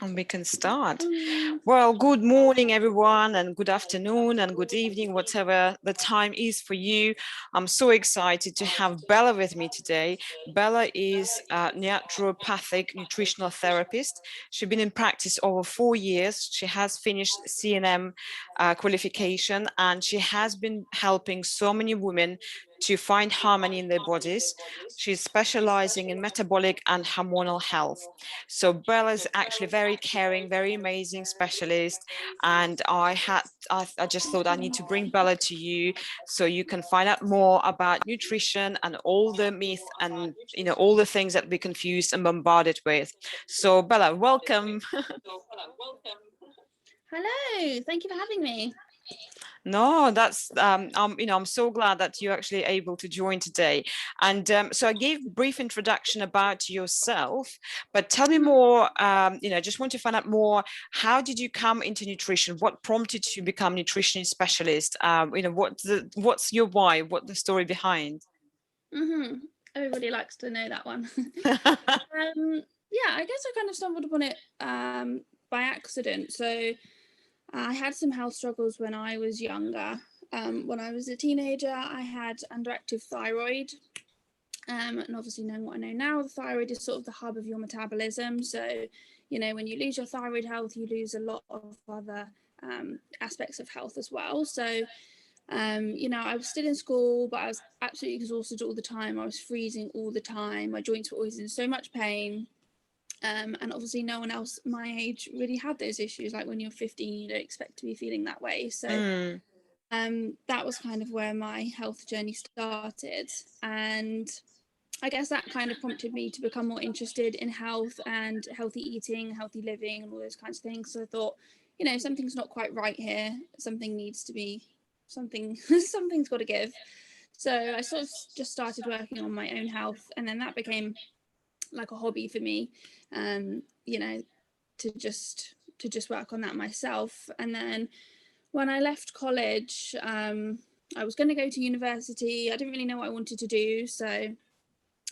And we can start. Well, good morning, everyone, and good afternoon and good evening, whatever the time is for you. I'm so excited to have Bella with me today. Bella is a naturopathic nutritional therapist. She's been in practice over 4 years. She has finished CNM qualification, and she has been helping so many women to find harmony in their bodies. She's specializing in metabolic and hormonal health. So Bella is actually very caring, very amazing specialist. And I just thought I need to bring Bella to you so you can find out more about nutrition and all the myth and all the things that we're confused and bombarded with. So Bella, welcome. Hello, thank you for having me. No, that's I'm so glad that you're actually able to join today. And so I gave a brief introduction about yourself, but tell me more. Just want to find out more. How did you come into nutrition? What prompted you to become nutrition specialist? What's your why? What the story behind? Everybody likes to know that one. I guess I kind of stumbled upon it by accident. So I had some health struggles when I was younger. When I was a teenager, I had underactive thyroid. And obviously, knowing what I know now, the thyroid is sort of the hub of your metabolism. So, when you lose your thyroid health, you lose a lot of other aspects of health as well. So, I was still in school, but I was absolutely exhausted all the time. I was freezing all the time. My joints were always in so much pain. And obviously no one else my age really had those issues. Like when you're 15, you don't expect to be feeling that way. So that was kind of where my health journey started. And I guess that kind of prompted me to become more interested in health and healthy eating, healthy living, and all those kinds of things. So I thought, something's not quite right here. Something needs to be something's got to give. So I sort of just started working on my own health, and then that became like a hobby for me, to just work on that myself. And then when I left college, I was going to go to university. I didn't really know what I wanted to do, so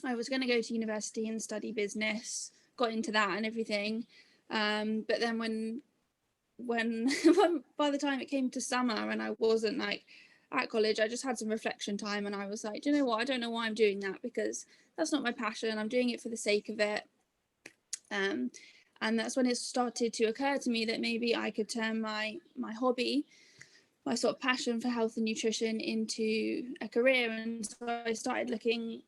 I was going to go to university and study business, got into that and everything. But then when by the time it came to summer and I wasn't like at college, I just had some reflection time, and I was like, do you know what? I don't know why I'm doing that, because that's not my passion. I'm doing it for the sake of it. And that's when it started to occur to me that maybe I could turn my hobby, my sort of passion for health and nutrition, into a career. And so I started looking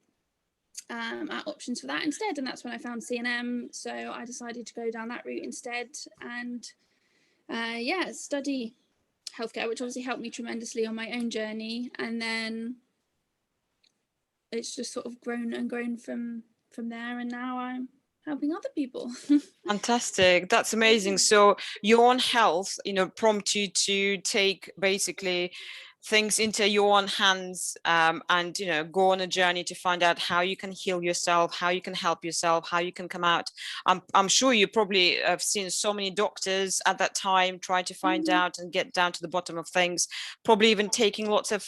at options for that instead. And that's when I found CNM. So I decided to go down that route instead and study healthcare, which obviously helped me tremendously on my own journey. And then it's just sort of grown and grown from there, and now I'm helping other people. Fantastic. That's amazing. So your own health, prompt you to take basically things into your own hands, and go on a journey to find out how you can heal yourself, how you can help yourself, how you can come out. I'm sure you probably have seen so many doctors at that time trying to find out and get down to the bottom of things, probably even taking lots of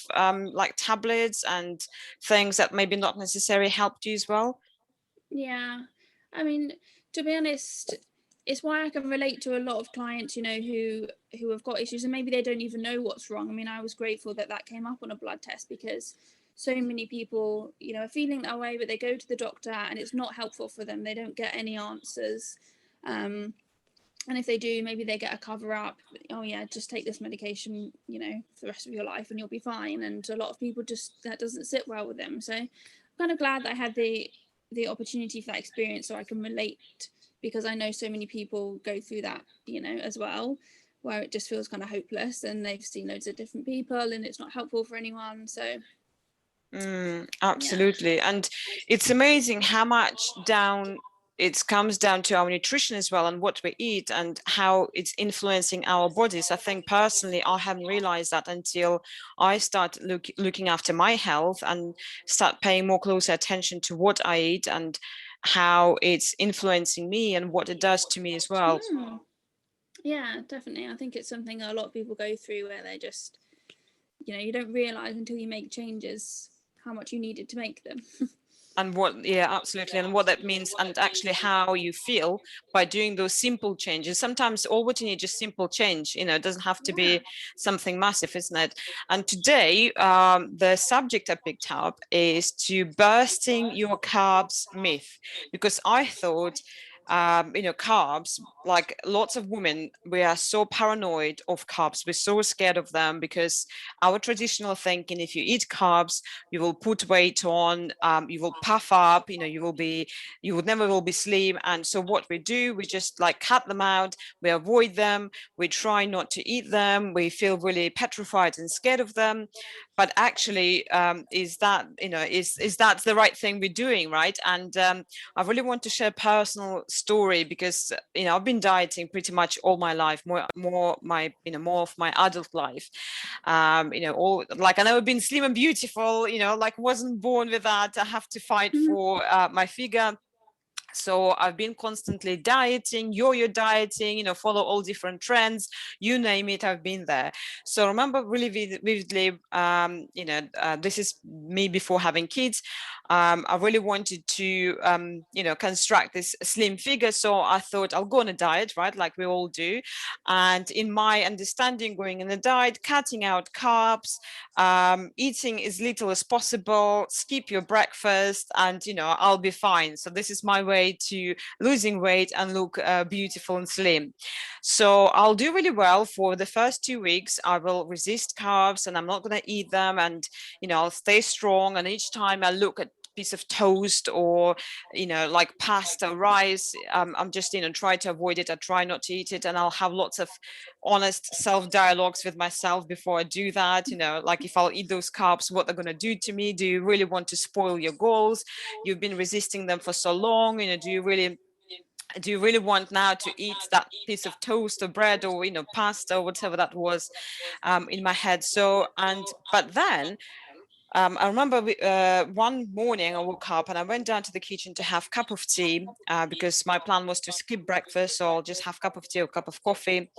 like tablets and things that maybe not necessarily helped you as well. Yeah, I mean, to be honest, it's why I can relate to a lot of clients, who have got issues and maybe they don't even know what's wrong. I mean, I was grateful that came up on a blood test, because so many people, are feeling that way, but they go to the doctor and it's not helpful for them. They don't get any answers. And if they do, maybe they get a cover up. Oh yeah, just take this medication, for the rest of your life and you'll be fine. And a lot of people that doesn't sit well with them. So I'm kind of glad that I had the opportunity for that experience, so I can relate, because I know so many people go through that, as well, where it just feels kind of hopeless and they've seen loads of different people and it's not helpful for anyone. So Absolutely. And it's amazing how much it comes down to our nutrition as well, and what we eat and how it's influencing our bodies. I think personally, I haven't realized that until I start looking after my health and start paying more closer attention to what I eat and how it's influencing me and what it does to me as well. Yeah, definitely. I think it's something a lot of people go through, where they just, you don't realize until you make changes how much you needed to make them. And what, yeah, absolutely, and what that means, and actually how you feel by doing those simple changes. Sometimes all what you need is just simple change, you know, it doesn't have to be something massive, isn't it? And today, the subject I picked up is to bursting your carbs myth, because I thought, you know, carbs, like lots of women, we are so paranoid of carbs, we're so scared of them, because our traditional thinking, if you eat carbs, you will put weight on, you will puff up, you know, you would never will be slim. And so what we do, we just like cut them out, we avoid them, we try not to eat them, we feel really petrified and scared of them. But actually, is that, you know, is that the right thing we're doing, right? And I really want to share a personal story, because you know, I've been dieting pretty much all my life, more my, you know, more of my adult life. You know, all like, I never been slim and beautiful, you know, like wasn't born with that. I have to fight for my figure. So I've been constantly dieting, yo-yo dieting, you know, follow all different trends, you name it, I've been there. So I remember really vividly, you know, this is me before having kids. I really wanted to, you know, construct this slim figure. So I thought I'll go on a diet, right, like we all do. And in my understanding, going on a diet, cutting out carbs, eating as little as possible, skip your breakfast, and, you know, I'll be fine. So this is my way to losing weight and look beautiful and slim. So I'll do really well for the first 2 weeks. I will resist carbs and I'm not going to eat them, and you know, I'll stay strong. And each time I look at piece of toast or, you know, like pasta, rice, I'm just, you know, try to avoid it. I try not to eat it, and I'll have lots of honest self dialogues with myself before I do that. You know, like if I'll eat those carbs, what they're going to do to me. Do you really want to spoil your goals? You've been resisting them for so long, you know, do you really want now to eat that piece of toast or bread or, you know, pasta or whatever that was, in my head. So, and but then I remember one morning I woke up and I went down to the kitchen to have a cup of tea, because my plan was to skip breakfast, so I'll just have a cup of tea or a cup of coffee.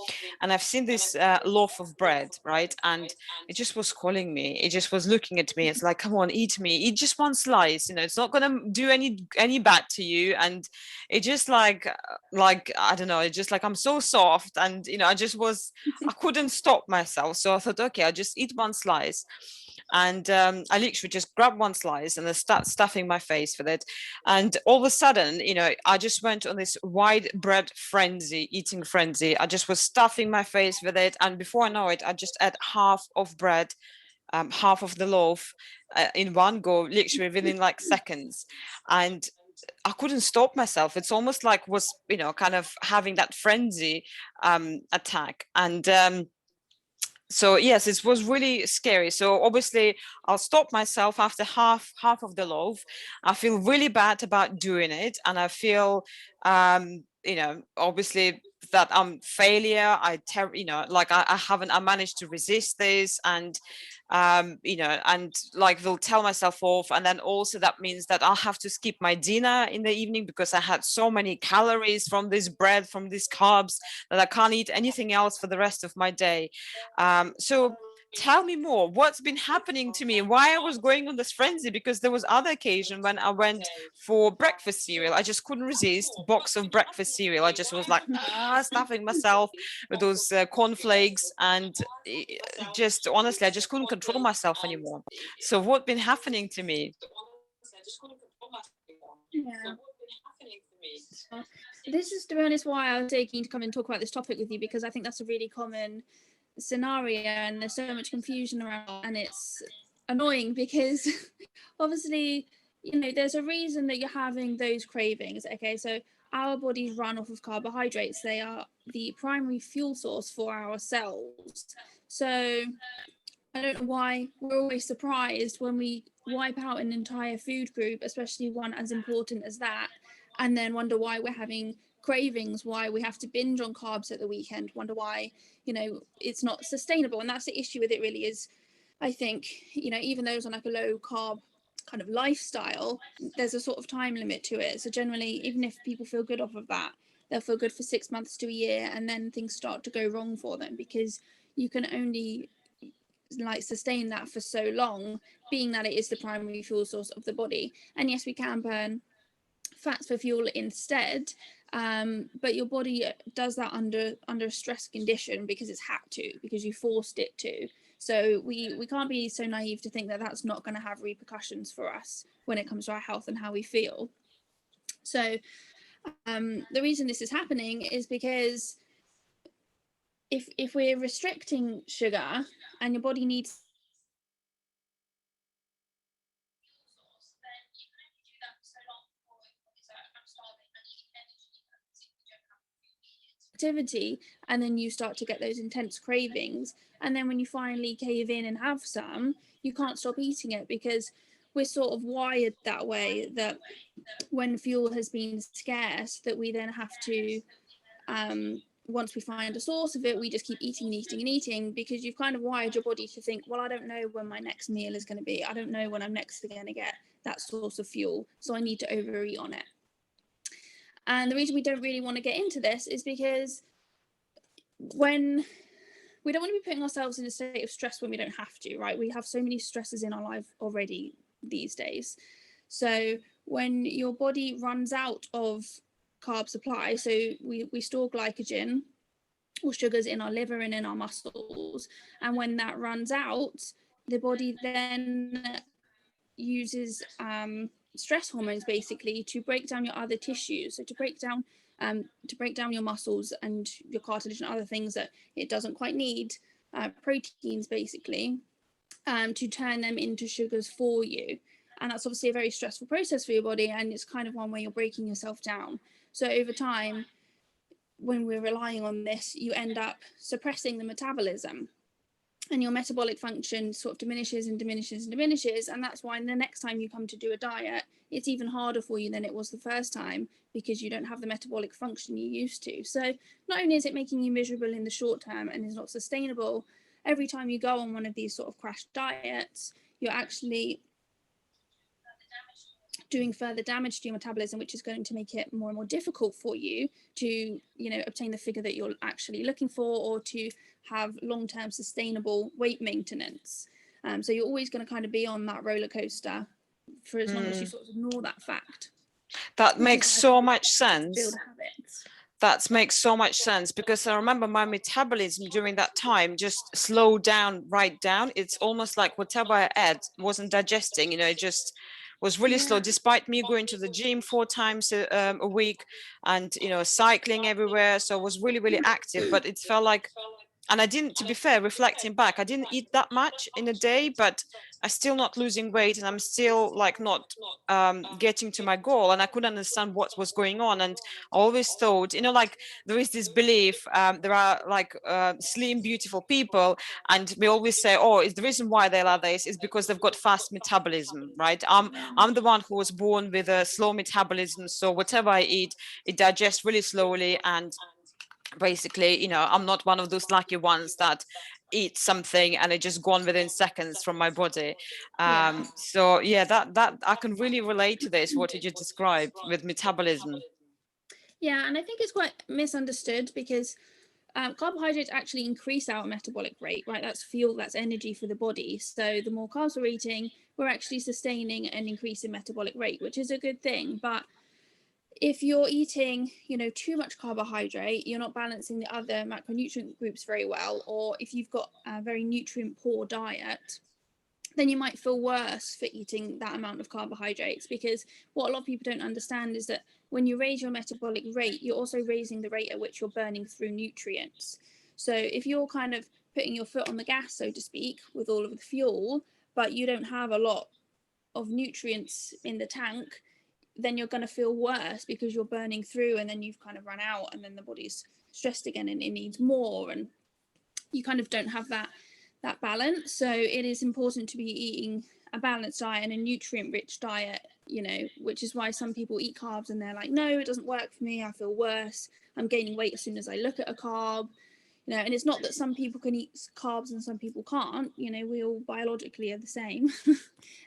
And I've seen this loaf of bread, right? And it just was calling me. It just was looking at me. It's like, come on, eat me. Eat just one slice. You know, it's not gonna do any bad to you. And it just like I don't know. It just like I'm so soft, and you know, I couldn't stop myself. So I thought, okay, I'll just eat one slice. And I literally just grabbed one slice and I start stuffing my face with it. And all of a sudden, you know, I just went on this wide bread frenzy, eating frenzy. I just was stuffing my face with it. And before I know it, I just ate half of bread, half of the loaf, in one go, literally within like seconds. And I couldn't stop myself. It's almost like was, you know, kind of having that frenzy attack. And so yes, it was really scary. So obviously I'll stop myself after half of the loaf. I feel really bad about doing it, and I feel you know, obviously that I'm failure. You know, like I managed to resist this. And you know, and like will tell myself off. And then also that means that I'll have to skip my dinner in the evening, because I had so many calories from this bread, from these carbs, that I can't eat anything else for the rest of my day. So tell me more, what's been happening to me, why I was going on this frenzy? Because there was other occasion when I went for breakfast cereal. I just couldn't resist box of breakfast cereal. I just was like stuffing myself with those cornflakes. And just honestly, I just couldn't control myself anymore. So what been happening to me? Yeah. So this is, to be honest, why I was so keen to come and talk about this topic with you, because I think that's a really common scenario and there's so much confusion around, and it's annoying because obviously, you know, there's a reason that you're having those cravings. Okay, so our bodies run off of carbohydrates. They are the primary fuel source for our cells. So I don't know why we're always surprised when we wipe out an entire food group, especially one as important as that, and then wonder why we're having cravings, why we have to binge on carbs at the weekend, wonder why, you know, it's not sustainable. And that's the issue with it, really, is I think, you know, even though it's on like a low carb kind of lifestyle, there's a sort of time limit to it. So generally, even if people feel good off of that, they'll feel good for 6 months to a year, and then things start to go wrong for them, because you can only like sustain that for so long, being that it is the primary fuel source of the body. And yes, we can burn fats for fuel instead, but your body does that under a stress condition because it's had to, because you forced it to. So we can't be so naive to think that that's not going to have repercussions for us when it comes to our health and how we feel. So the reason this is happening is because if we're restricting sugar and your body needs activity, and then you start to get those intense cravings, and then when you finally cave in and have some, you can't stop eating it, because we're sort of wired that way, that when fuel has been scarce, that we then have to once we find a source of it, we just keep eating and eating and eating, because you've kind of wired your body to think, well, I don't know when my next meal is going to be, I don't know when I'm next going to get that source of fuel, so I need to overeat on it. And the reason we don't really want to get into this is because when we don't want to be putting ourselves in a state of stress when we don't have to, right? We have so many stresses in our life already these days. So when your body runs out of carb supply, so we store glycogen or sugars in our liver and in our muscles, and when that runs out, the body then uses stress hormones basically to break down your other tissues, so to break down your muscles and your cartilage and other things that it doesn't quite need, proteins basically, to turn them into sugars for you. And that's obviously a very stressful process for your body, and it's kind of one where you're breaking yourself down. So over time, when we're relying on this, you end up suppressing the metabolism, and your metabolic function sort of diminishes and diminishes and diminishes. And that's why the next time you come to do a diet, it's even harder for you than it was the first time, because you don't have the metabolic function you used to. So not only is it making you miserable in the short term and is not sustainable, every time you go on one of these sort of crash diets, you're actually doing further damage to your metabolism, which is going to make it more and more difficult for you to, obtain the figure that you're actually looking for, or to have long-term sustainable weight maintenance. So you're always going to kind of be on that roller coaster for as long as you sort of ignore that fact. That makes so much sense. Build habits. That makes so much sense, because I remember my metabolism during that time just slowed down, right down. It's almost like whatever I ate wasn't digesting, it just was really slow, despite me going to the gym 4 times a week and, cycling everywhere. So I was really, really active, but it felt like, and I didn't, to be fair, reflecting back, I didn't eat that much in a day, but I'm still not losing weight, and I'm still like not getting to my goal, and I couldn't understand what was going on. And I always thought, like there is this belief, there are like slim, beautiful people, and we always say, oh, it's the reason why they're like this is because they've got fast metabolism, right? I'm the one who was born with a slow metabolism, so whatever I eat, it digests really slowly, and basically, I'm not one of those lucky ones that eat something and it just gone within seconds from my body. So yeah, that I can really relate to this, what you just described with metabolism. Yeah, and I think it's quite misunderstood, because carbohydrates actually increase our metabolic rate, right? That's fuel, that's energy for the body. So the more carbs we're eating, we're actually sustaining an increase in metabolic rate, which is a good thing. But if you're eating, too much carbohydrate, you're not balancing the other macronutrient groups very well, or if you've got a very nutrient poor diet, then you might feel worse for eating that amount of carbohydrates, because what a lot of people don't understand is that when you raise your metabolic rate, you're also raising the rate at which you're burning through nutrients. So if you're kind of putting your foot on the gas, so to speak, with all of the fuel, but you don't have a lot of nutrients in the tank, then you're going to feel worse, because you're burning through and then you've kind of run out, and then the body's stressed again and it needs more, and you kind of don't have that balance. So it is important to be eating a balanced diet and a nutrient rich diet, which is why some people eat carbs and they're like, no, it doesn't work for me, I feel worse, I'm gaining weight as soon as I look at a carb. And it's not that some people can eat carbs and some people can't. We all biologically are the same.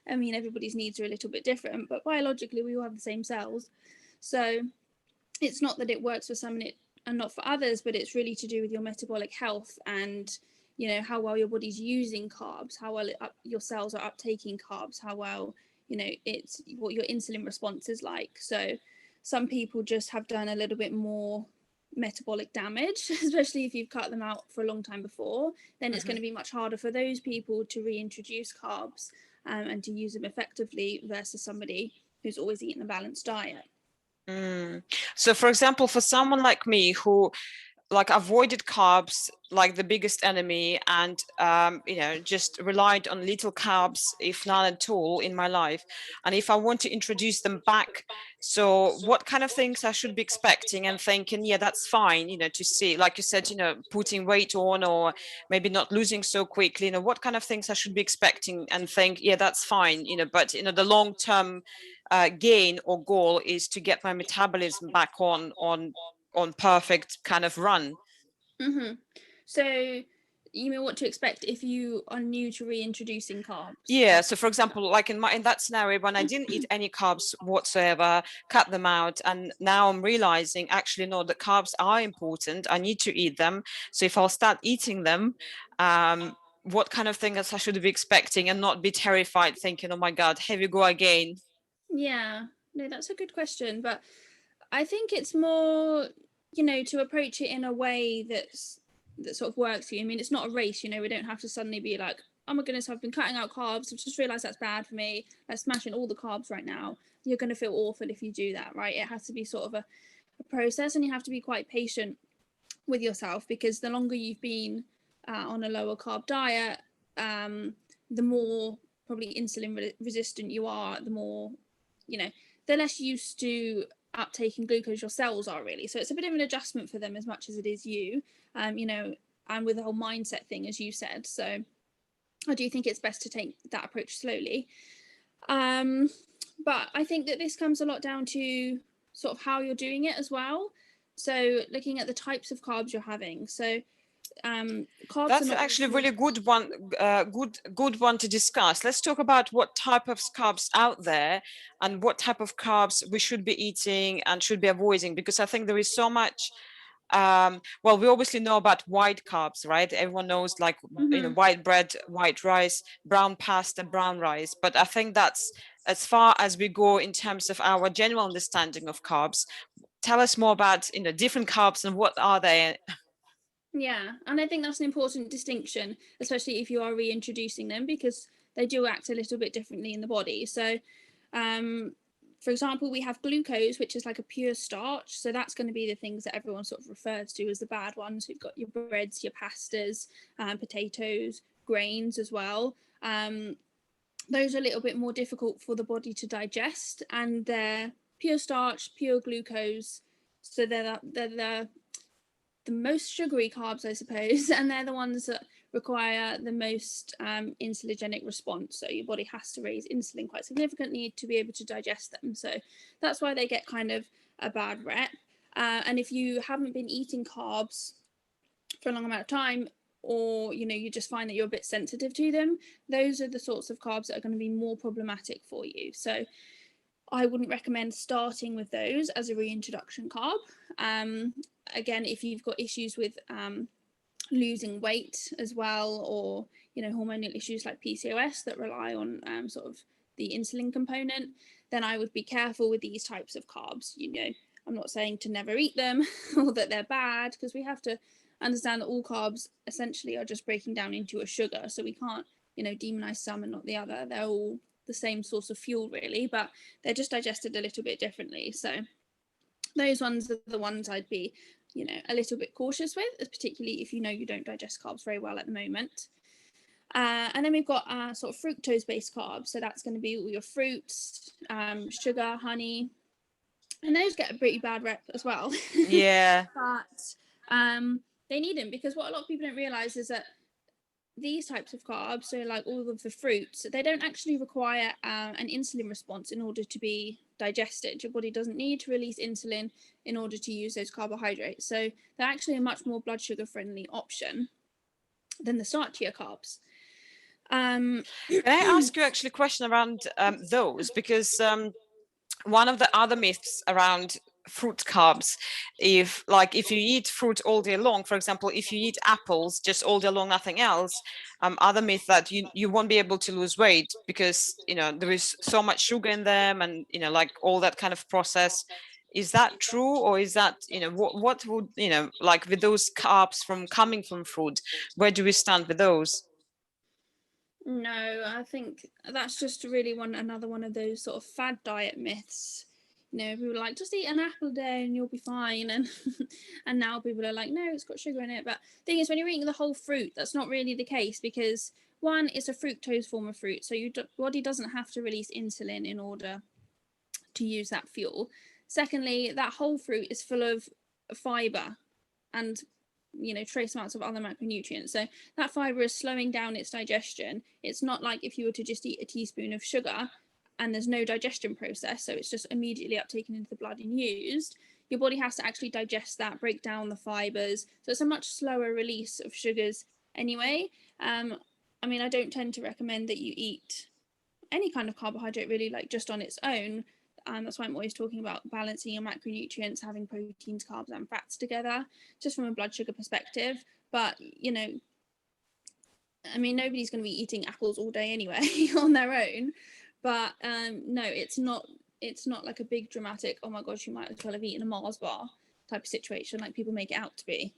I mean, everybody's needs are a little bit different, but biologically we all have the same cells. So it's not that it works for some and not for others, but it's really to do with your metabolic health and, how well your body's using carbs, how well your cells are uptaking carbs, how well, it's what your insulin response is like. So some people just have done a little bit more metabolic damage, especially if you've cut them out for a long time before. Then it's going to be much harder for those people to reintroduce carbs and to use them effectively versus somebody who's always eaten a balanced diet. So for example, for someone like me who avoided carbs like the biggest enemy, and just relied on little carbs, if none at all, in my life, and if I want to introduce them back, so what kind of things I should be expecting and thinking, yeah, that's fine, to see, like you said, putting weight on, or maybe not losing so quickly, what kind of things I should be expecting and think, yeah, that's fine, but the long-term gain or goal is to get my metabolism back on perfect kind of run. So you mean what to expect if you are new to reintroducing carbs? Yeah, so for example, like in that scenario, when I didn't eat any carbs whatsoever, cut them out, and now I'm realizing actually no, the carbs are important, I need to eat them. So if I'll start eating them, what kind of things I should be expecting, and not be terrified thinking, oh my god, here we go again? Yeah, no, that's a good question, but I think it's more, to approach it in a way that sort of works for you. I mean, it's not a race, we don't have to suddenly be like, oh my goodness, I've been cutting out carbs, I've just realized that's bad for me, let's smash in all the carbs right now. You're going to feel awful if you do that, right? It has to be sort of a process, and you have to be quite patient with yourself, because the longer you've been on a lower carb diet, the more probably insulin resistant you are, the more, the less used to uptaking glucose your cells are, really. So it's a bit of an adjustment for them as much as it is you, and with the whole mindset thing, as you said. So I do think it's best to take that approach slowly. But I think that this comes a lot down to sort of how you're doing it as well. So looking at the types of carbs you're having. So carbs, that's actually a really good one, good one to discuss. Let's talk about what type of carbs out there, and what type of carbs we should be eating and should be avoiding, because I think there is so much. Well, we obviously know about white carbs, right? Everyone knows, like, white bread, white rice, brown pasta, brown rice. But I think that's as far as we go in terms of our general understanding of carbs. Tell us more about different carbs and what are they. Yeah, and I think that's an important distinction, especially if you are reintroducing them, because they do act a little bit differently in the body. So for example, we have glucose, which is like a pure starch. So that's going to be the things that everyone sort of refers to as the bad ones. We've got your breads, your pastas, potatoes, grains as well. Those are a little bit more difficult for the body to digest, and they're pure starch, pure glucose. So they're the most sugary carbs, I suppose, and they're the ones that require the most insulinogenic response. So your body has to raise insulin quite significantly to be able to digest them. So that's why they get kind of a bad rep. And if you haven't been eating carbs for a long amount of time, or you just find that you're a bit sensitive to them, those are the sorts of carbs that are going to be more problematic for you. So I wouldn't recommend starting with those as a reintroduction carb. Again, if you've got issues with losing weight as well, or hormonal issues like PCOS that rely on sort of the insulin component, then I would be careful with these types of carbs. I'm not saying to never eat them or that they're bad, because we have to understand that all carbs essentially are just breaking down into a sugar. So we can't demonize some and not the other. They're all the same source of fuel, really, but they're just digested a little bit differently. So those ones are the ones I'd be a little bit cautious with, particularly if you don't digest carbs very well at the moment. And then we've got sort of fructose based carbs. So that's going to be all your fruits, sugar, honey, and those get a pretty bad rep as well. Yeah. But they need them, because what a lot of people don't realize is that these types of carbs, so like all of the fruits, they don't actually require an insulin response in order to be digested. Your body doesn't need to release insulin in order to use those carbohydrates. So they're actually a much more blood sugar friendly option than the starchier carbs. Can I ask you actually a question around those? Because one of the other myths around fruit carbs. If you eat fruit all day long, for example, if you eat apples just all day long, nothing else, other myth that you won't be able to lose weight because there is so much sugar in them, and like all that kind of process. Is that true, or is that what would like with those carbs from coming from fruit, where do we stand with those? No, I think that's just really another one of those sort of fad diet myths. People are like, just eat an apple a day and you'll be fine, and and now people are like, no, it's got sugar in it. But the thing is, when you're eating the whole fruit, that's not really the case, because one, it's a fructose form of fruit, so your body doesn't have to release insulin in order to use that fuel. Secondly, that whole fruit is full of fiber and trace amounts of other macronutrients, so that fiber is slowing down its digestion. It's not like if you were to just eat a teaspoon of sugar and there's no digestion process, so it's just immediately uptaken into the blood and used. Your body has to actually digest that, break down the fibers, so it's a much slower release of sugars anyway. I mean, I don't tend to recommend that you eat any kind of carbohydrate really, like just on its own. That's why I'm always talking about balancing your macronutrients, having proteins, carbs and fats together, just from a blood sugar perspective. But I mean, nobody's going to be eating apples all day anyway on their own. But no, it's not like a big dramatic, oh my gosh, you might as well have eaten a Mars bar type of situation like people make it out to be.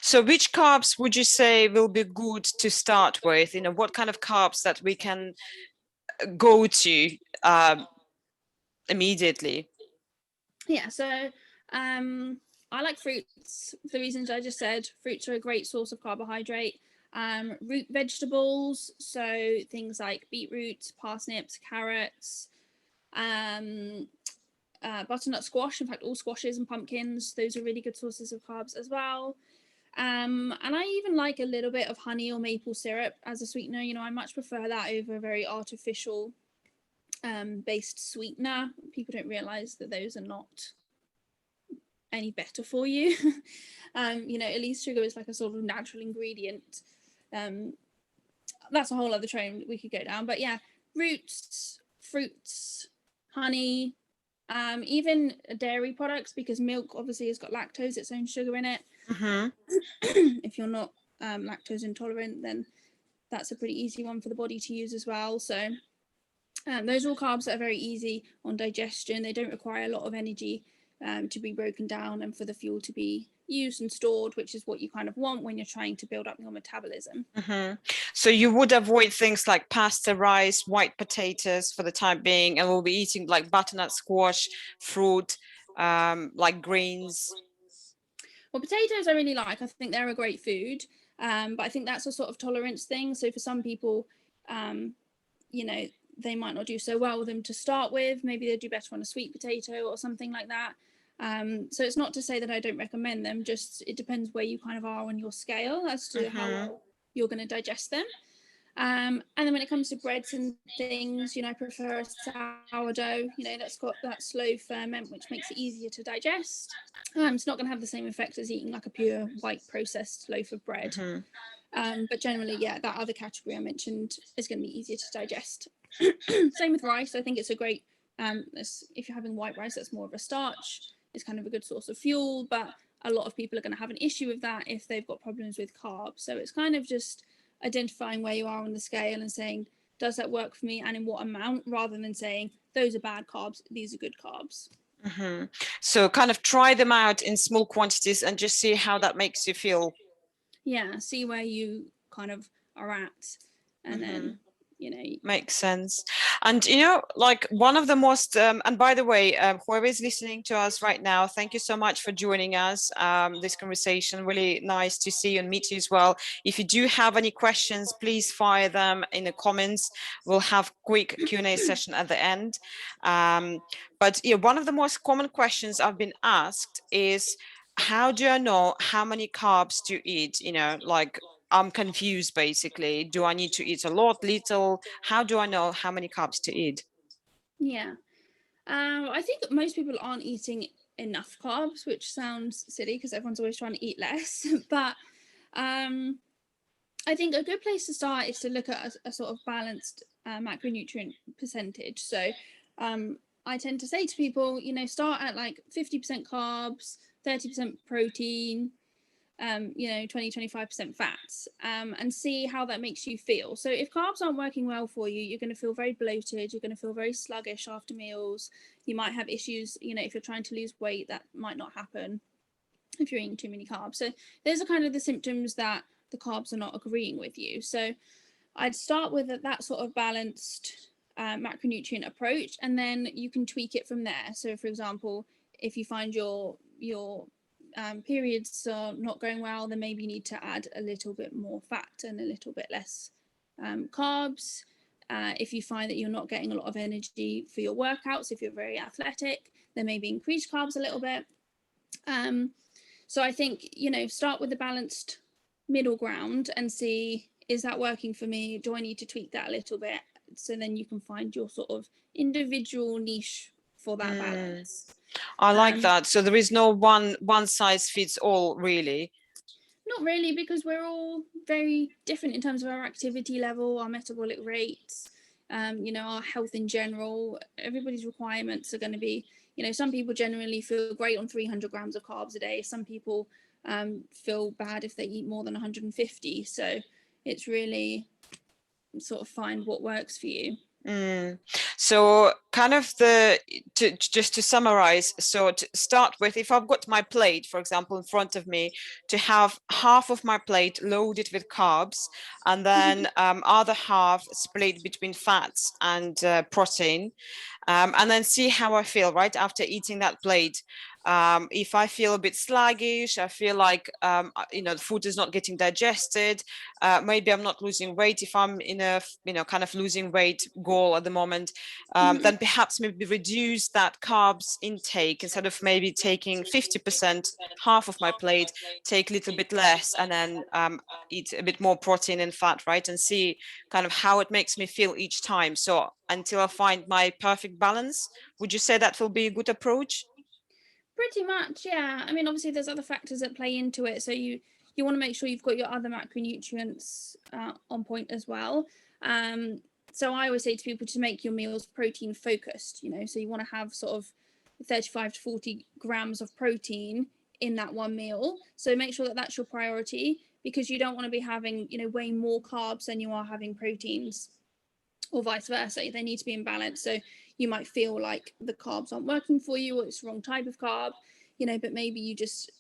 So which carbs would you say will be good to start with? What kind of carbs that we can go to immediately? Yeah, so I like fruits for the reasons I just said. Fruits are a great source of carbohydrate. Root vegetables, so things like beetroots, parsnips, carrots, butternut squash. In fact, all squashes and pumpkins, those are really good sources of carbs as well. And I even like a little bit of honey or maple syrup as a sweetener. I much prefer that over a very artificial based sweetener. People don't realize that those are not any better for you. At least sugar is like a sort of natural ingredient. That's a whole other train we could go down. But yeah, roots, fruits, honey, even dairy products, because milk obviously has got lactose, its own sugar in it. If you're not lactose intolerant, then that's a pretty easy one for the body to use as well. So those are all carbs that are very easy on digestion. They don't require a lot of energy to be broken down and for the fuel to be used and stored, which is what you kind of want when you're trying to build up your metabolism. So you would avoid things like pasta, rice, white potatoes for the time being, and we'll be eating like butternut squash, fruit, like greens. Well, potatoes I really like. I think they're a great food, but I think that's a sort of tolerance thing. So for some people, they might not do so well with them to start with. Maybe they do better on a sweet potato or something like that. So it's not to say that I don't recommend them, just it depends where you kind of are on your scale as to how well you're going to digest them. And then when it comes to breads and things, I prefer a sourdough, that's got that slow ferment, which makes it easier to digest. It's not going to have the same effect as eating like a pure white processed loaf of bread. But generally, yeah, that other category I mentioned is going to be easier to digest. Same with rice. I think it's a great, if you're having white rice, that's more of a starch. It's kind of a good source of fuel, but a lot of people are going to have an issue with that if they've got problems with carbs. So it's kind of just identifying where you are on the scale and saying, does that work for me and in what amount, rather than saying those are bad carbs, these are good carbs. So kind of try them out in small quantities and just see how that makes you feel. Yeah, see where you kind of are at, and then makes sense. And like one of the most and by the way, whoever is listening to us right now, thank you so much for joining us. This conversation, really nice to see you and meet you as well. If you do have any questions, please fire them in the comments. We'll have quick Q&A session at the end. But yeah, one of the most common questions I've been asked is, how do I know how many carbs to eat? Like, I'm confused basically. Do I need to eat a lot, little? How do I know how many carbs to eat? Yeah, I think most people aren't eating enough carbs, which sounds silly because everyone's always trying to eat less. But I think a good place to start is to look at a sort of balanced macronutrient percentage. So I tend to say to people, you know, start at like 50% carbs, 30% protein, 20-25% fats, and see how that makes you feel. So if carbs aren't working well for you, you're going to feel very bloated, you're going to feel very sluggish after meals, you might have issues, you know, if you're trying to lose weight, that might not happen if you're eating too many carbs. So those are kind of the symptoms that the carbs are not agreeing with you. So I'd start with that sort of balanced macronutrient approach, and then you can tweak it from there. So for example, if you find your periods are not going well, then maybe you need to add a little bit more fat and a little bit less carbs. If you find that you're not getting a lot of energy for your workouts, if you're very athletic, then maybe increase carbs a little bit. So I think, you know, start with the balanced middle ground and see, is that working for me? Do I need to tweak that a little bit? So then you can find your sort of individual niche for that balance. I like that. So there is no one size fits all, really. Not really, because we're all very different in terms of our activity level, our metabolic rates, our health in general. Everybody's requirements are going to be, some people generally feel great on 300 grams of carbs a day. Some people feel bad if they eat more than 150. So it's really sort of find what works for you. So kind of just to summarize, so to start with, if I've got my plate, for example, in front of me, to have half of my plate loaded with carbs, and then other half split between fats and protein, and then see how I feel right after eating that plate. If I feel a bit sluggish, I feel like the food is not getting digested, maybe I'm not losing weight. If I'm in a kind of losing weight goal at the moment, then perhaps maybe reduce that carbs intake. Instead of maybe taking 50%, half of my plate, take a little bit less, and then eat a bit more protein and fat, right? And see kind of how it makes me feel each time. So until I find my perfect balance, would you say that will be a good approach? Pretty much, yeah. I mean, obviously there's other factors that play into it. So you want to make sure you've got your other macronutrients on point as well. So I always say to people to make your meals protein focused, so you want to have sort of 35 to 40 grams of protein in that one meal. So make sure that that's your priority, because you don't want to be having, way more carbs than you are having proteins, or vice versa. They need to be in balance. So you might feel like the carbs aren't working for you, or it's the wrong type of carb, but maybe you just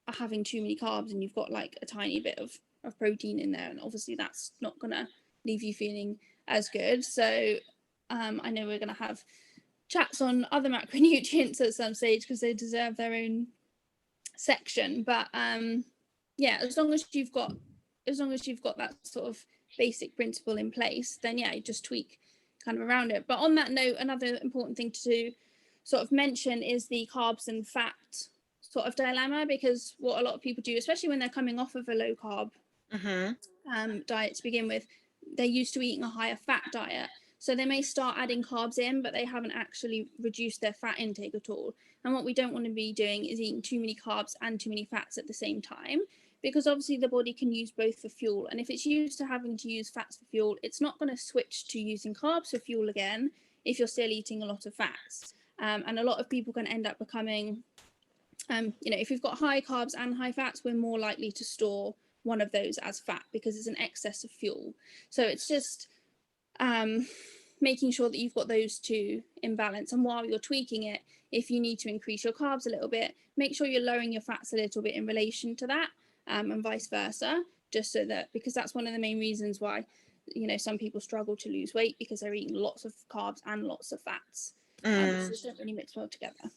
are having too many carbs and you've got like a tiny bit of protein in there, and obviously that's not gonna leave you feeling as good. So I know we're gonna have chats on other macronutrients at some stage, because they deserve their own section, but as long as you've got that sort of basic principle in place, then you just tweak kind of around it. But on that note, another important thing to sort of mention is the carbs and fat sort of dilemma, because what a lot of people do, especially when they're coming off of a low carb diet to begin with, they're used to eating a higher fat diet. So they may start adding carbs in, but they haven't actually reduced their fat intake at all. And what we don't want to be doing is eating too many carbs and too many fats at the same time, because obviously the body can use both for fuel. And if it's used to having to use fats for fuel, it's not going to switch to using carbs for fuel again if you're still eating a lot of fats. And a lot of people can end up becoming, if we've got high carbs and high fats, we're more likely to store one of those as fat because it's an excess of fuel. So it's just making sure that you've got those two in balance. And while you're tweaking it, if you need to increase your carbs a little bit, make sure you're lowering your fats a little bit in relation to that. And vice versa, just so that, because that's one of the main reasons why some people struggle to lose weight, because they're eating lots of carbs and lots of fats, which don't really mix well together.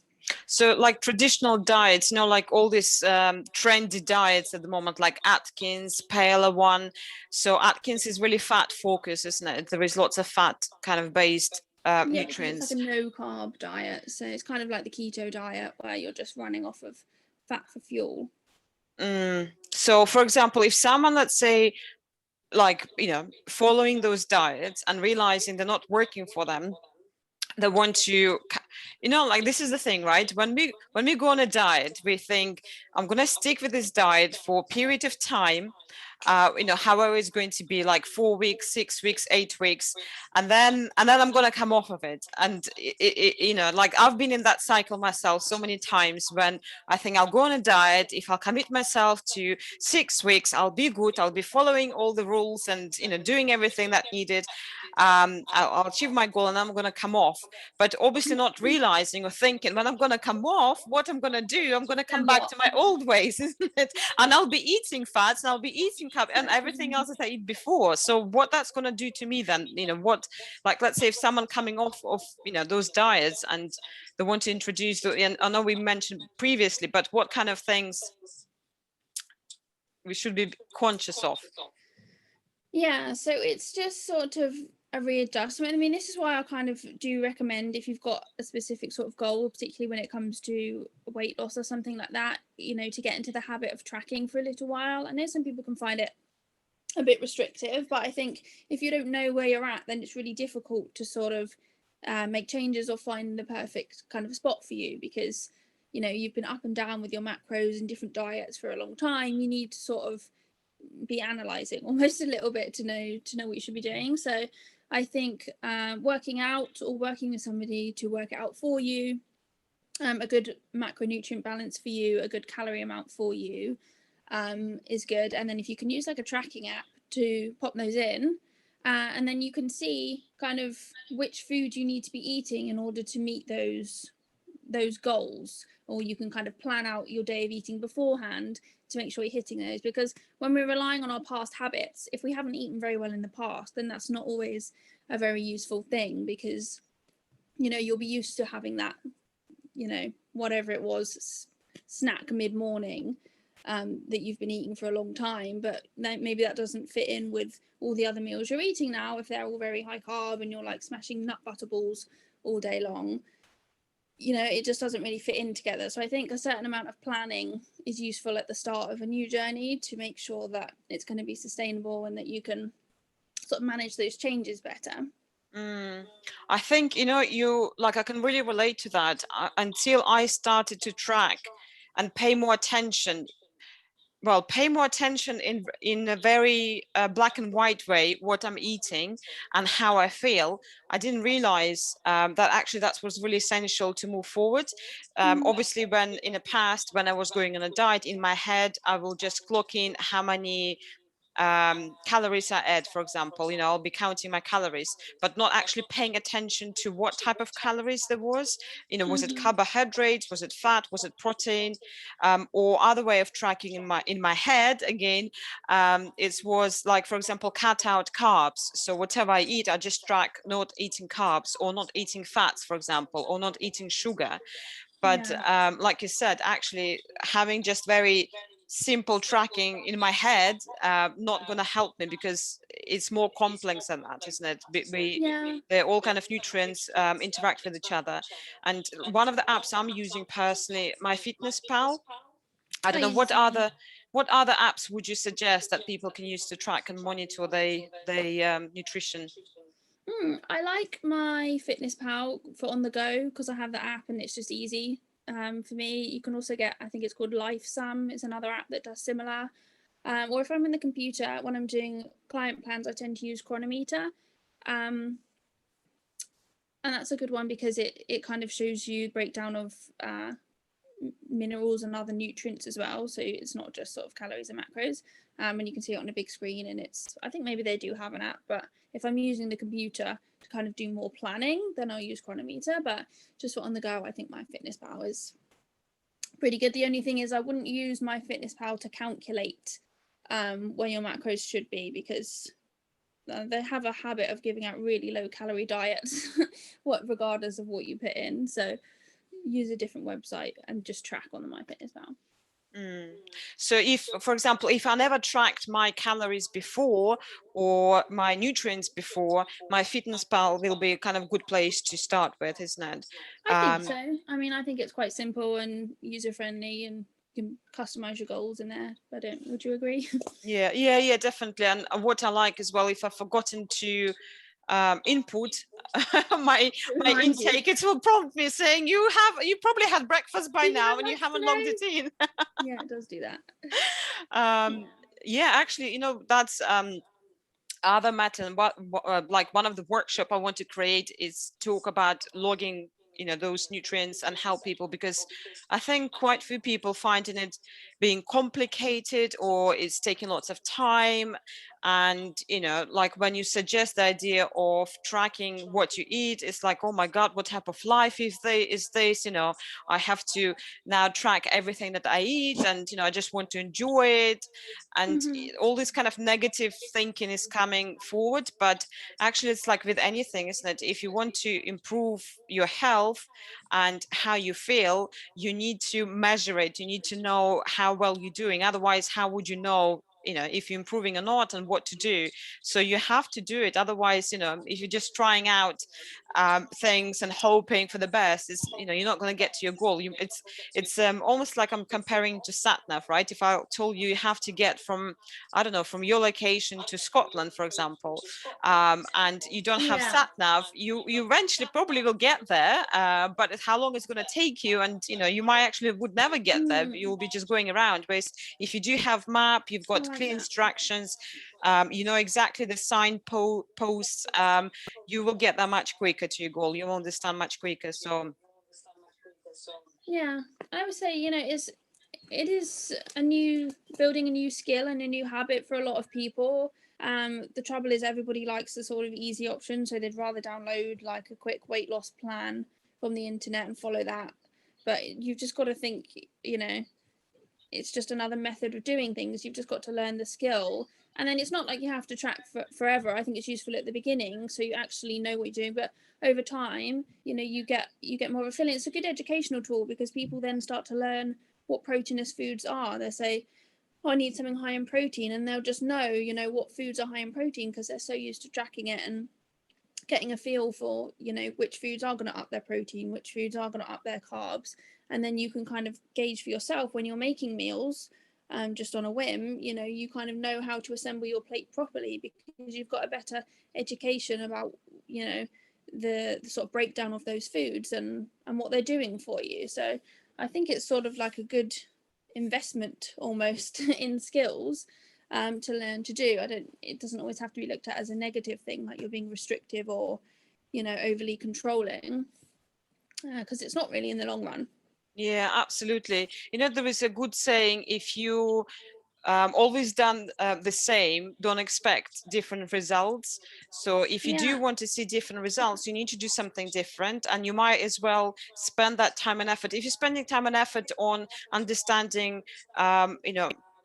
So like traditional diets, like all these trendy diets at the moment, like Atkins, Paleo one. So Atkins is really fat focused, isn't it? There is lots of fat kind of based nutrients. It's like a no carb diet, so it's kind of like the keto diet where you're just running off of fat for fuel. So for example, if someone, let's say, like following those diets and realizing they're not working for them, they want to, like, this is the thing, right? When we go on a diet, we think, I'm gonna stick with this diet for a period of time, you know, however it's going to be, like 4 weeks, 6 weeks, 8 weeks, and then I'm going to come off of it. And you know, like I've been in that cycle myself so many times, when I think I'll go on a diet, if I'll commit myself to 6 weeks, I'll be good, I'll be following all the rules and, you know, doing everything that needed, I'll achieve my goal, and I'm going to come off. But obviously not realizing or thinking, when I'm going to come off, what I'm going to do, I'm going to come back to my old ways, isn't it? And I'll be eating fats, and I'll be eating carb and everything else that I eat before. So what that's going to do to me then, you know, what, like, let's say if someone coming off of, you know, those diets, and they want to introduce, and I know we mentioned previously, but what kind of things we should be conscious of? Yeah, so it's just sort of a readjustment. I mean, this is why I kind of do recommend, if you've got a specific sort of goal, particularly when it comes to weight loss or something like that, you know, to get into the habit of tracking for a little while. I know some people can find it a bit restrictive, but I think if you don't know where you're at, then it's really difficult to sort of make changes or find the perfect kind of spot for you, because, you know, you've been up and down with your macros and different diets for a long time. You need to sort of be analyzing almost a little bit to know what you should be doing. So I think working out, or working with somebody to work it out for you, a good macronutrient balance for you, a good calorie amount for you, is good. And then if you can use like a tracking app to pop those in, and then you can see kind of which food you need to be eating in order to meet those goals, or you can kind of plan out your day of eating beforehand to make sure you're hitting those. Because when we're relying on our past habits, if we haven't eaten very well in the past, then that's not always a very useful thing, because, you know, you'll be used to having that, you know, whatever it was, snack mid-morning that you've been eating for a long time, but then maybe that doesn't fit in with all the other meals you're eating now. If they're all very high carb and you're like smashing nut butter balls all day long, you know, it just doesn't really fit in together. So I think a certain amount of planning is useful at the start of a new journey to make sure that it's going to be sustainable and that you can sort of manage those changes better. I think, you know, I can really relate to that. Until I started to track and pay more attention, in a very black and white way, what I'm eating and how I feel. I didn't realize that actually that was really essential to move forward. Obviously, when in the past, when I was going on a diet, in my head, I will just clock in how many calories I add, for example. You know, I'll be counting my calories, but not actually paying attention to what type of calories there was. You know, was it carbohydrates, was it fat, was it protein, or other way of tracking in my head again. It was like, for example, cut out carbs. So whatever I eat, I just track not eating carbs, or not eating fats, for example, or not eating sugar. But like you said, actually having just very simple tracking in my head, not going to help me, because it's more complex than that, isn't it? They're all kind of nutrients interact with each other. And one of the apps I'm using personally, my Fitness Pal. I don't know, what other apps would you suggest that people can use to track and monitor their nutrition? I like my Fitness Pal for on the go, because I have the app and it's just easy for me. You can also get, I think it's called LifeSum. It's another app that does similar. Or if I'm in the computer, when I'm doing client plans, I tend to use Cronometer. And that's a good one, because it kind of shows you breakdown of minerals and other nutrients as well. So it's not just sort of calories and macros. And you can see it on a big screen, and I think maybe they do have an app, but if I'm using the computer to kind of do more planning, then I'll use Cronometer. But just for on the go, I think my Fitness Pal is pretty good. The only thing is I wouldn't use my Fitness Pal to calculate where your macros should be, because they have a habit of giving out really low calorie diets regardless of what you put in. So use a different website and just track on the MyFitnessPal. So if, for example, if I never tracked my calories before, or my nutrients before, my Fitness Pal will be kind of good place to start with, isn't it? I think so. I mean, I think it's quite simple and user friendly, and you can customize your goals in there. Would you agree? Yeah, definitely. And what I like as well, if I've forgotten to input my intake, it will prompt me saying you probably had breakfast by now and you haven't logged it in. Yeah, it does do that. Yeah, actually, that's other matter. And like one of the workshop I want to create is talk about logging those nutrients and help people, because I think quite few people finding it being complicated, or it's taking lots of time. And like when you suggest the idea of tracking what you eat, it's like, oh my god, what type of life is this? I have to now track everything that I eat, and I just want to enjoy it. And Hmm. all this kind of negative thinking is coming forward. But actually, it's like with anything, isn't it? If you want to improve your health and how you feel, you need to measure it. You need to know how well you're doing. Otherwise, how would you know if you're improving or not, and what to do? So you have to do it. Otherwise, if you're just trying out things and hoping for the best, is you're not going to get to your goal. It's almost like I'm comparing to sat nav, right? If I told you you have to get from, I don't know, from your location to Scotland, for example, and you don't have Yeah. sat nav, you eventually probably will get there, but how long it's going to take you, and you might actually would never get there. Mm. You'll be just going around. Whereas if you do have map, you've I got like clear that. instructions, you know exactly the posts, you will get that much quicker to your goal. You will understand much quicker. So Yeah, I would say, it is a new building a new skill and a new habit for a lot of people. The trouble is everybody likes the sort of easy option, so they'd rather download like a quick weight loss plan from the internet and follow that. But you've just got to think, you know, it's just another method of doing things. You've just got to learn the skill. And then it's not like you have to track forever. I think it's useful at the beginning so you actually know what you're doing. But over time, you get more of a feeling. It's a good educational tool because people then start to learn what proteinous foods are. They say, oh, I need something high in protein, and they'll just know, what foods are high in protein because they're so used to tracking it and getting a feel for, which foods are going to up their protein, which foods are going to up their carbs. And then you can kind of gauge for yourself when you're making meals, just on a whim. You kind of know how to assemble your plate properly because you've got a better education about, the sort of breakdown of those foods and what they're doing for you. So I think it's sort of like a good investment almost in skills, to learn to do. It doesn't always have to be looked at as a negative thing, like you're being restrictive or, overly controlling, because it's not really in the long run. yeah, absolutely. There is a good saying: if you always done the same, don't expect different results. So if you do Yeah. want to see different results, you need to do something different, and you might as well spend that time and effort. If you're spending time and effort on understanding,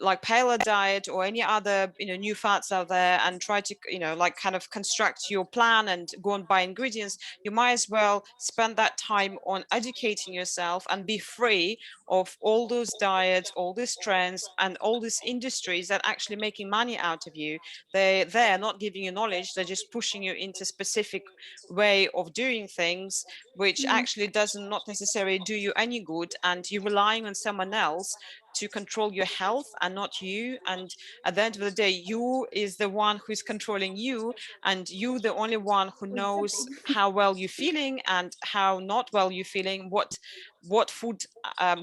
like paleo diet or any other new fats out there, and try to like kind of construct your plan and go and buy ingredients, you might as well spend that time on educating yourself and be free of all those diets, all these trends, and all these industries that actually making money out of you. They're not giving you knowledge, they're just pushing you into specific way of doing things, which Mm. actually doesn't not necessarily do you any good, and you're relying on someone else to control your health and not you. And at the end of the day, you is the one who's controlling you, and you the only one who knows Exactly. how well you're feeling and how not well you're feeling, what food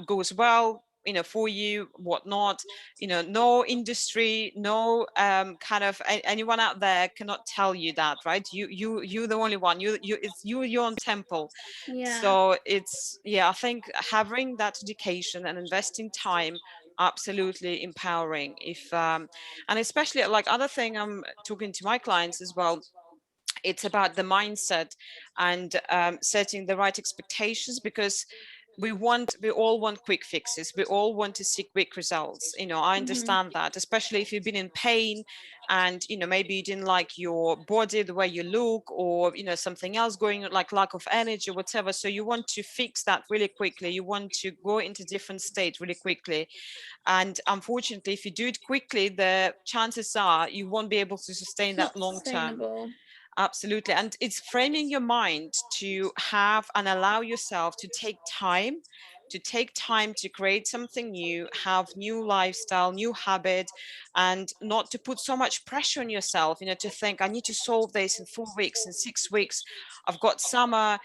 goes well for you, what not. No industry, no kind of anyone out there cannot tell you that, right? You the only one. It's your own temple. Yeah. So it's, yeah, I think having that education and investing time, absolutely empowering. If And especially like other thing I'm talking to my clients as well, it's about the mindset and setting the right expectations, because we all want quick fixes, we all want to see quick results. I Hmm. understand that, especially if you've been in pain, and maybe you didn't like your body, the way you look, or something else going on, like lack of energy or whatever. So you want to fix that really quickly, you want to go into different state really quickly. And unfortunately, if you do it quickly, the chances are you won't be able to sustain It's that not long term. sustainable. Absolutely. And it's framing your mind to have and allow yourself to take time to create something new, have new lifestyle, new habit, and not to put so much pressure on yourself, to think, I need to solve this in 4 weeks, in 6 weeks. I've got summer.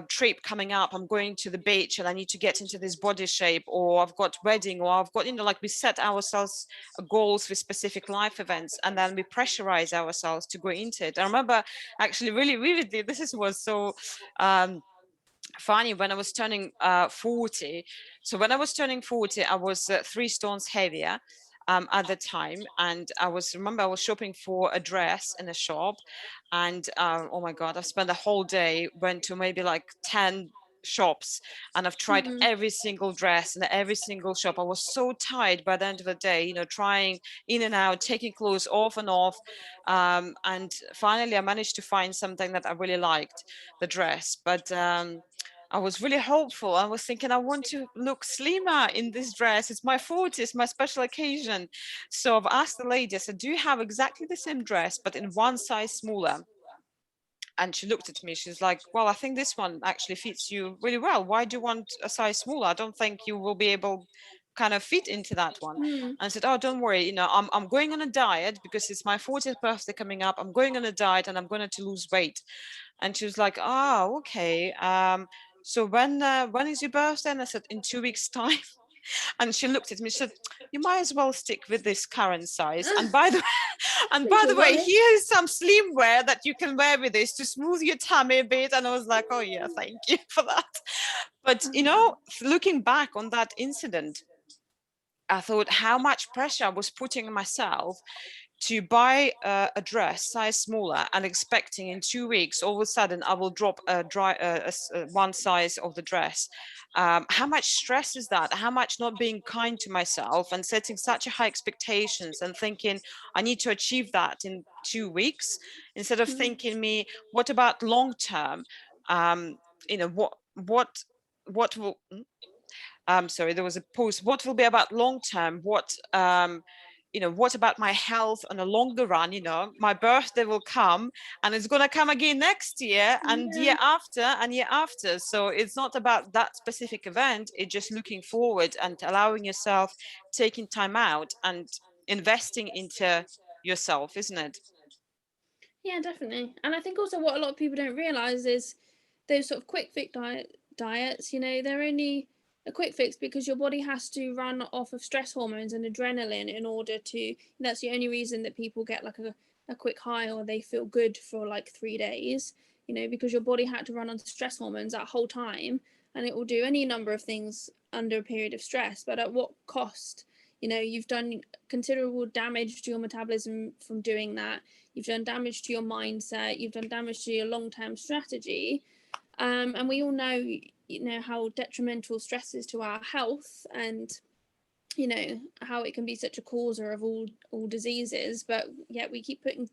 trip coming up, I'm going to the beach and I need to get into this body shape, or I've got wedding, or I've got, you know, like we set ourselves goals with specific life events, and then we pressurize ourselves to go into it. I remember actually really vividly, was so funny, when I was turning 40. So when I was turning 40, I was 3 stones heavier at the time, and I remember I was shopping for a dress in a shop, and oh my god, I spent the whole day, went to maybe like 10 shops, and I've tried every single dress in every single shop. I was so tired by the end of the day, you know, trying in and out, taking clothes off and off, and finally I managed to find something that I really liked, the dress. But I was really hopeful. I was thinking, I want to look slimmer in this dress. It's my 40th, my special occasion. So I've asked the lady, I said, do you have exactly the same dress, but in one size smaller? And she looked at me, she's like, well, I think this one actually fits you really well. Why do you want a size smaller? I don't think you will be able kind of fit into that one. Mm. And I said, oh, don't worry, you know, I'm going on a diet because it's my 40th birthday coming up. I'm going on a diet and I'm going to lose weight. And she was like, oh, okay. So when is your birthday? And I said, in 2 weeks' time. And she looked at me, she said, you might as well stick with this current size. And by the way, here's some slim wear that you can wear with this to smooth your tummy a bit. And I was like, oh yeah, thank you for that. But you know, looking back on that incident, I thought how much pressure I was putting on myself to buy a dress size smaller and expecting in 2 weeks all of a sudden I will drop one size of the dress. How much stress is that? How much not being kind to myself and setting such a high expectations and thinking I need to achieve that in 2 weeks, instead of thinking me, what about long term? You know, what will sorry, there was a pause. What will be about long term? What you know, what about my health on a longer run? You know, my birthday will come and it's going to come again next year and year after and year after. So it's not about that specific event. It's just looking forward and allowing yourself, taking time out and investing into yourself, isn't it? Yeah, definitely. And I think also what a lot of people don't realize is those sort of quick fix diets, you know, they're only a quick fix because your body has to run off of stress hormones and adrenaline in order to, that's the only reason that people get like a quick high or they feel good for like 3 days, you know, because your body had to run on stress hormones that whole time, and it will do any number of things under a period of stress, but at what cost? You know, you've done considerable damage to your metabolism from doing that. You've done damage to your mindset. You've done damage to your long-term strategy. And we all know, you know, how detrimental stress is to our health, and you know how it can be such a causer of all diseases. But yet we keep putting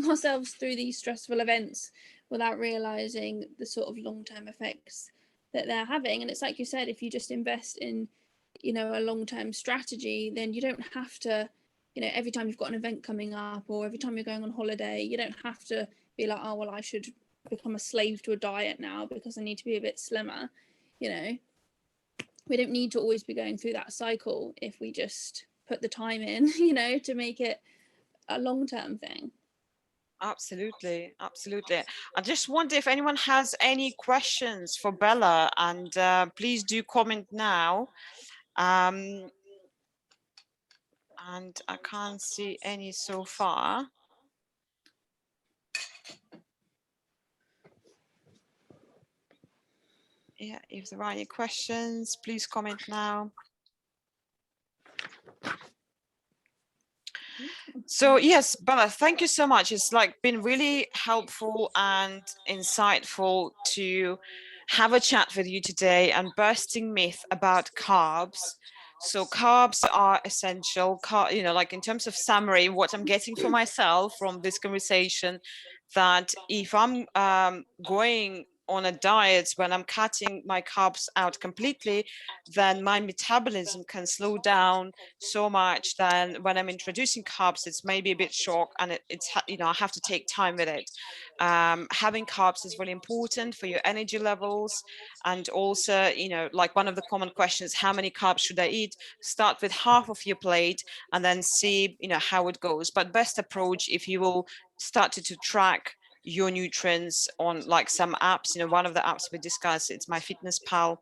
ourselves through these stressful events without realizing the sort of long-term effects that they're having. And it's like you said, if you just invest in, you know, a long-term strategy, then you don't have to, you know, every time you've got an event coming up or every time you're going on holiday, you don't have to be like, oh well, I should become a slave to a diet now because I need to be a bit slimmer. You know, we don't need to always be going through that cycle if we just put the time in, you know, to make it a long-term thing. Absolutely, absolutely. I just wonder if anyone has any questions for Bella, and please do comment now. And I can't see any so far. Yeah, if there are any questions, please comment now. So yes, Bella, thank you so much. It's like been really helpful and insightful to have a chat with you today and bursting myth about carbs. So carbs are essential. You know, like in terms of summary, what I'm getting for myself from this conversation, that if I'm going on a diet when I'm cutting my carbs out completely, then my metabolism can slow down so much. Then when I'm introducing carbs, it's maybe a bit shock, and it's you know, I have to take time with it. Having carbs is really important for your energy levels, and also, you know, like one of the common questions, how many carbs should I eat? Start with half of your plate and then see, you know, how it goes. But best approach, if you will start to track your nutrients on like some apps. One of the apps we discussed, it's My Fitness Pal,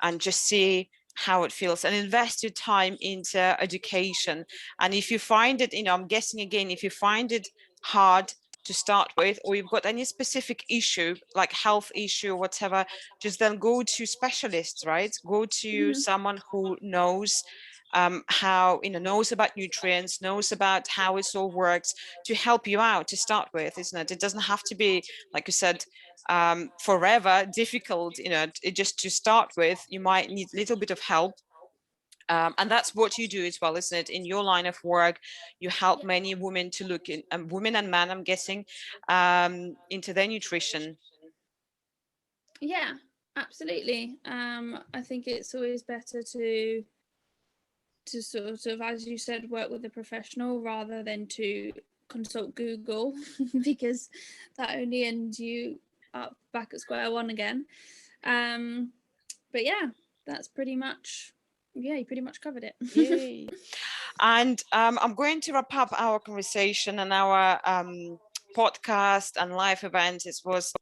and just see how it feels and invest your time into education. And if you find it, I'm guessing again, if you find it hard to start with, or you've got any specific issue like health issue or whatever, just then go to specialists, right? Go to someone who knows how, knows about nutrients, knows about how it all works, to help you out to start with, isn't it? It doesn't have to be, like you said, forever difficult. Just to start with, you might need a little bit of help. And that's what you do as well, isn't it? In your line of work, you help many women to look in, women and men, I'm guessing, into their nutrition. Yeah, absolutely. I think it's always better to sort of, as you said, work with a professional rather than to consult Google, because that only ends you up back at square one again. But yeah, that's pretty much, you pretty much covered it. Yay. And I'm going to wrap up our conversation and our podcast and live event. It was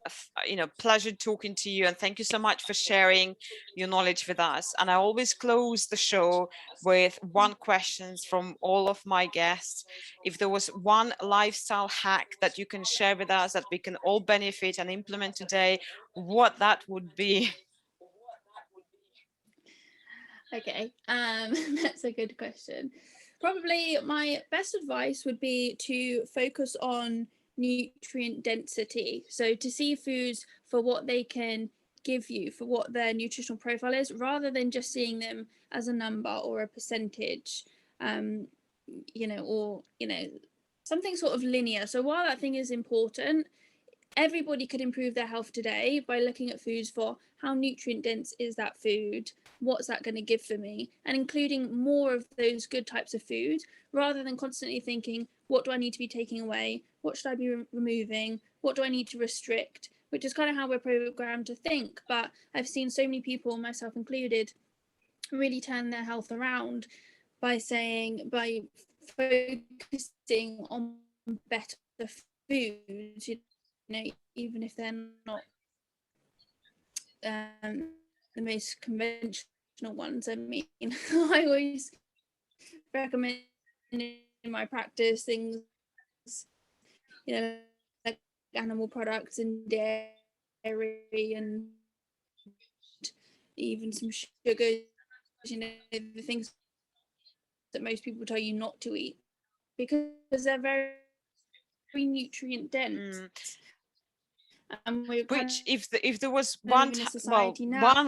pleasure talking to you, and thank you so much for sharing your knowledge with us. And I always close the show with one question from all of my guests. If there was one lifestyle hack that you can share with us that we can all benefit and implement today, what that would be? Okay, that's a good question. Probably my best advice would be to focus on nutrient density. So to see foods for what they can give you, for what their nutritional profile is, rather than just seeing them as a number or a percentage, or something sort of linear. So while that thing is important, everybody could improve their health today by looking at foods for how nutrient dense is that food, what's that going to give for me, and including more of those good types of food, rather than constantly thinking, what do I need to be taking away, what should I be removing, what do I need to restrict, which is kind of how we're programmed to think. But I've seen so many people, myself included, really turn their health around by focusing on better foods, even if they're not the most conventional ones. I mean, I always recommend in my practice things, like animal products and dairy and even some sugars, the things that most people tell you not to eat, because they're very nutrient dense. Which, if there was one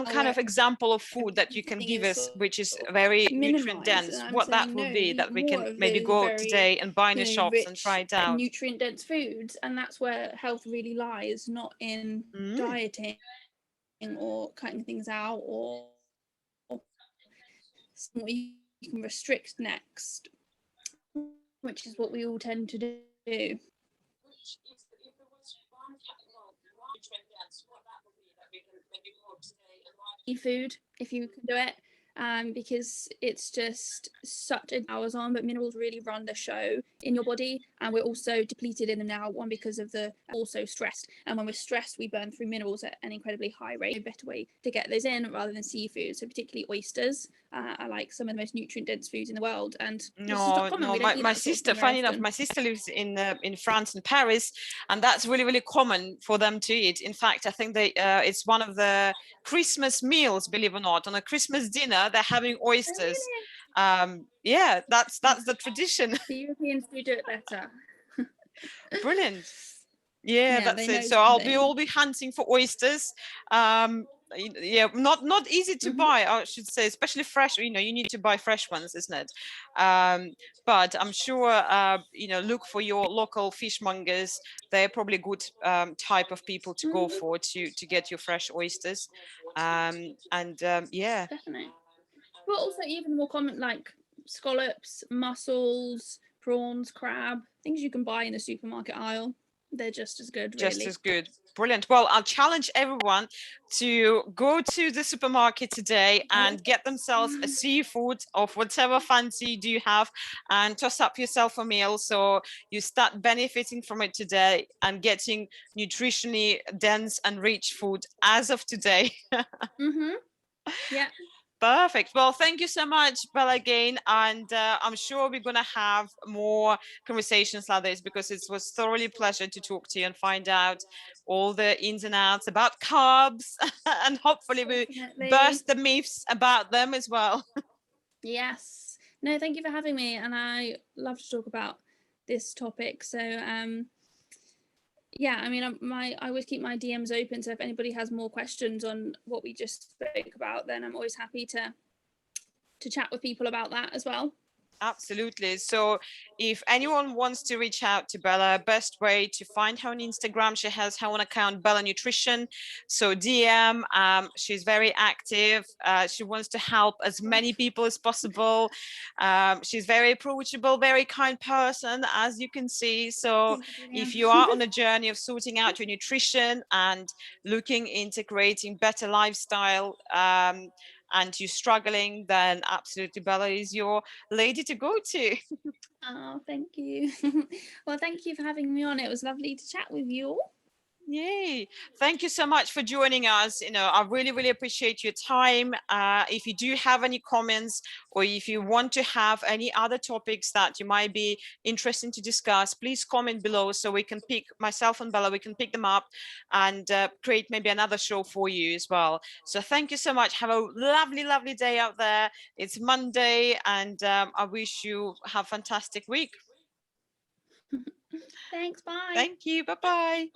kind of example of food that you can give us, which is very nutrient dense, what that would be, that we can maybe go today and buy in the shops and try it out. Nutrient dense foods, and that's where health really lies, not in dieting or cutting things out or what you can restrict next, which is what we all tend to do. Food, if you can do it, because it's just such hours on, but minerals really run the show in your body, and we're also depleted in them now, one because of the also stressed, and when we're stressed we burn through minerals at an incredibly high rate. A better way to get those in rather than seafood, so particularly oysters are like some of the most nutrient dense foods in the world. And my sister, funny enough, my sister lives in France, in Paris, and that's really, really common for them to eat. In fact, I think it's one of the Christmas meals, believe it or not. On a Christmas dinner they're having oysters. Yeah, that's the tradition. The Europeans do it better. Brilliant. Yeah, that's it. So I'll be hunting for oysters. Yeah, not easy to buy, I should say, especially fresh. You need to buy fresh ones, isn't it? But I'm sure look for your local fishmongers. They're probably good type of people to go for to get your fresh oysters. Yeah, definitely. But also even more common, like scallops, mussels, prawns, crab, things you can buy in the supermarket aisle. they're just as good, just really. as good. Brilliant. Well, I'll challenge everyone to go to the supermarket today and get themselves a seafood of whatever fancy do you have, and toss up yourself a meal so you start benefiting from it today and getting nutritionally dense and rich food as of today. Yeah. Perfect. Well, thank you so much, Bella, again. And I'm sure we're going to have more conversations like this, because it was thoroughly a pleasure to talk to you and find out all the ins and outs about carbs. And hopefully we burst the myths about them as well. Yes. No, thank you for having me. And I love to talk about this topic. So, yeah, I mean, I always keep my DMs open. So if anybody has more questions on what we just spoke about, then I'm always happy to chat with people about that as well. Absolutely. So if anyone wants to reach out to Bella, best way to find her on Instagram, she has her own account, Bella Nutrition. So DM, she's very active. She wants to help as many people as possible. She's very approachable, very kind person, as you can see. So if you are on a journey of sorting out your nutrition and looking into creating better lifestyle, and you're struggling, then absolutely Bella is your lady to go to. Oh, thank you. Well, thank you for having me on. It was lovely to chat with you all. Yay. Thank you so much for joining us. You know, I really, really appreciate your time. If you do have any comments, or if you want to have any other topics that you might be interested to discuss, please comment below so we can pick, myself and Bella, we can pick them up and create maybe another show for you as well. So thank you so much. Have a lovely, lovely day out there. It's Monday, and I wish you have a fantastic week. Thanks. Bye. Thank you. Bye-bye.